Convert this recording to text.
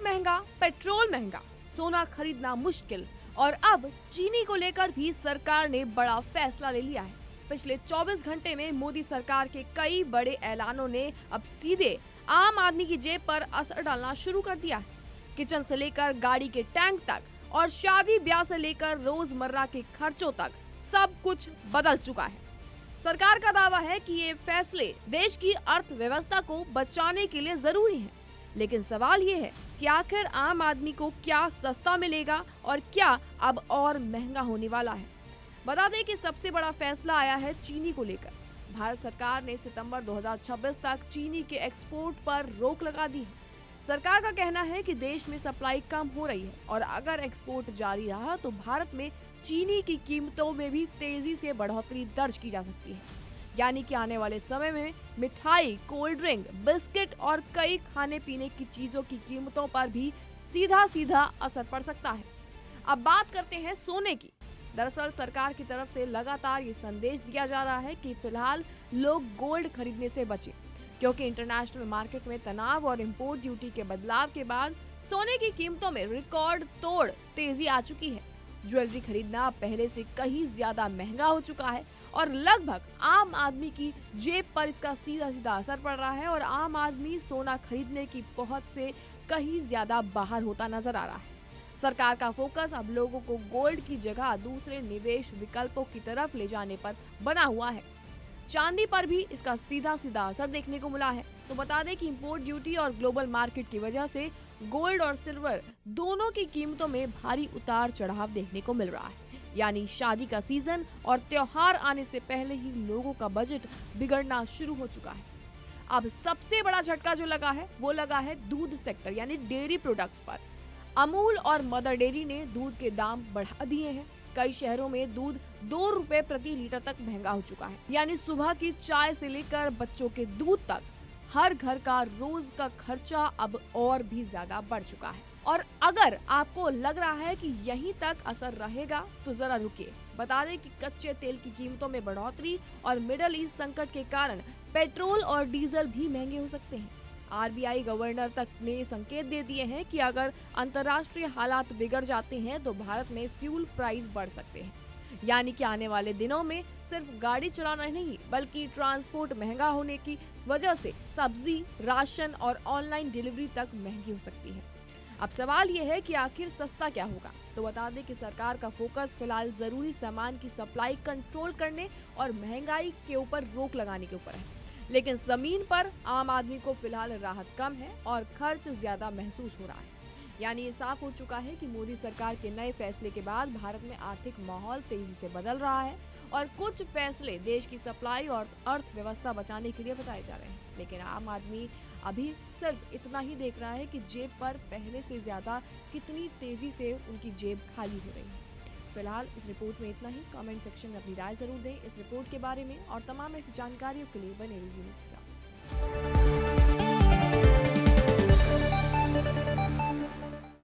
महंगा, पेट्रोल महंगा, सोना खरीदना मुश्किल और अब चीनी को लेकर भी सरकार ने बड़ा फैसला ले लिया है। पिछले 24 घंटे में मोदी सरकार के कई बड़े ऐलानों ने अब सीधे आम आदमी की जेब पर असर डालना शुरू कर दिया है। किचन से लेकर गाड़ी के टैंक तक और शादी ब्याह से लेकर रोजमर्रा के खर्चों तक सब कुछ बदल चुका है। सरकार का दावा है कि ये फैसले देश की अर्थव्यवस्था को बचाने के लिए जरूरी हैं। लेकिन सवाल ये है कि आखिर आम आदमी को क्या सस्ता मिलेगा और क्या अब और महंगा होने वाला है। बता दें कि सबसे बड़ा फैसला आया है चीनी को लेकर। भारत सरकार ने सितंबर 2026 तक चीनी के एक्सपोर्ट पर रोक लगा दी है। सरकार का कहना है कि देश में सप्लाई कम हो रही है और अगर एक्सपोर्ट जारी रहा तो भारत में चीनी की कीमतों में भी तेजी से बढ़ोतरी दर्ज की जा सकती है। यानी कि आने वाले समय में मिठाई, कोल्ड ड्रिंक, बिस्किट और कई खाने पीने की चीजों की कीमतों पर भी सीधा असर पड़ सकता है। अब बात करते हैं सोने की। दरअसल सरकार की तरफ से लगातार ये संदेश दिया जा रहा है कि फिलहाल लोग गोल्ड खरीदने से बचें, क्योंकि इंटरनेशनल मार्केट में तनाव और इंपोर्ट ड्यूटी के बदलाव के बाद सोने की कीमतों में रिकॉर्ड तोड़ तेजी आ चुकी है। ज्वेलरी खरीदना पहले से कहीं ज्यादा महंगा हो चुका है और लगभग आम आदमी की जेब पर इसका सीधा असर पड़ रहा है और आम आदमी सोना खरीदने की पहुंच से कहीं ज्यादा बाहर होता नजर आ रहा है। सरकार का फोकस अब लोगों को गोल्ड की जगह दूसरे निवेश विकल्पों की तरफ ले जाने पर बना हुआ है। चांदी पर भी इसका सीधा असर देखने को मिला है। तो बता दें कि इंपोर्ट ड्यूटी और ग्लोबल मार्केट की वजह से गोल्ड और सिल्वर दोनों की कीमतों में भारी उतार चढ़ाव देखने को मिल रहा है। यानी शादी का सीजन और त्योहार आने से पहले ही लोगों का बजट बिगड़ना शुरू हो चुका है। अब सबसे बड़ा झटका जो लगा है वो लगा है दूध सेक्टर यानी डेयरी प्रोडक्ट्स पर। अमूल और मदर डेयरी ने दूध के दाम बढ़ा दिए हैं। कई शहरों में दूध 2 रुपए प्रति लीटर तक महंगा हो चुका है। यानी सुबह की चाय से लेकर बच्चों के दूध तक हर घर का रोज का खर्चा अब और भी ज्यादा बढ़ चुका है। और अगर आपको लग रहा है कि यहीं तक असर रहेगा तो जरा रुकिए। बता दें कि कच्चे तेल की कीमतों में बढ़ोतरी और मिडल ईस्ट संकट के कारण पेट्रोल और डीजल भी महंगे हो सकते हैं। आरबीआई गवर्नर तक ने संकेत दे दिए हैं कि अगर अंतर्राष्ट्रीय हालात बिगड़ जाते हैं तो भारत में फ्यूल प्राइस बढ़ सकते हैं। यानी कि आने वाले दिनों में सिर्फ गाड़ी चलाना नहीं बल्कि ट्रांसपोर्ट महंगा होने की वजह से सब्जी, राशन और ऑनलाइन डिलीवरी तक महंगी हो सकती है। अब सवाल ये है कि आखिर सस्ता क्या होगा। तो बता दें कि सरकार का फोकस फिलहाल जरूरी सामान की सप्लाई कंट्रोल करने और महंगाई के ऊपर रोक लगाने के ऊपर है। लेकिन जमीन पर आम आदमी को फिलहाल राहत कम है और खर्च ज्यादा महसूस हो रहा है। यानी ये साफ हो चुका है कि मोदी सरकार के नए फैसले के बाद भारत में आर्थिक माहौल तेजी से बदल रहा है और कुछ फैसले देश की सप्लाई और अर्थव्यवस्था बचाने के लिए बताए जा रहे हैं। लेकिन आम आदमी अभी सिर्फ इतना ही देख रहा है कि जेब पर पहले से ज्यादा कितनी तेजी से उनकी जेब खाली हो रही है। फिलहाल इस रिपोर्ट में इतना ही। कमेंट सेक्शन में अपनी राय जरूर दें इस रिपोर्ट के बारे में और तमाम ऐसी जानकारियों के लिए बने रहिए मेरे साथ।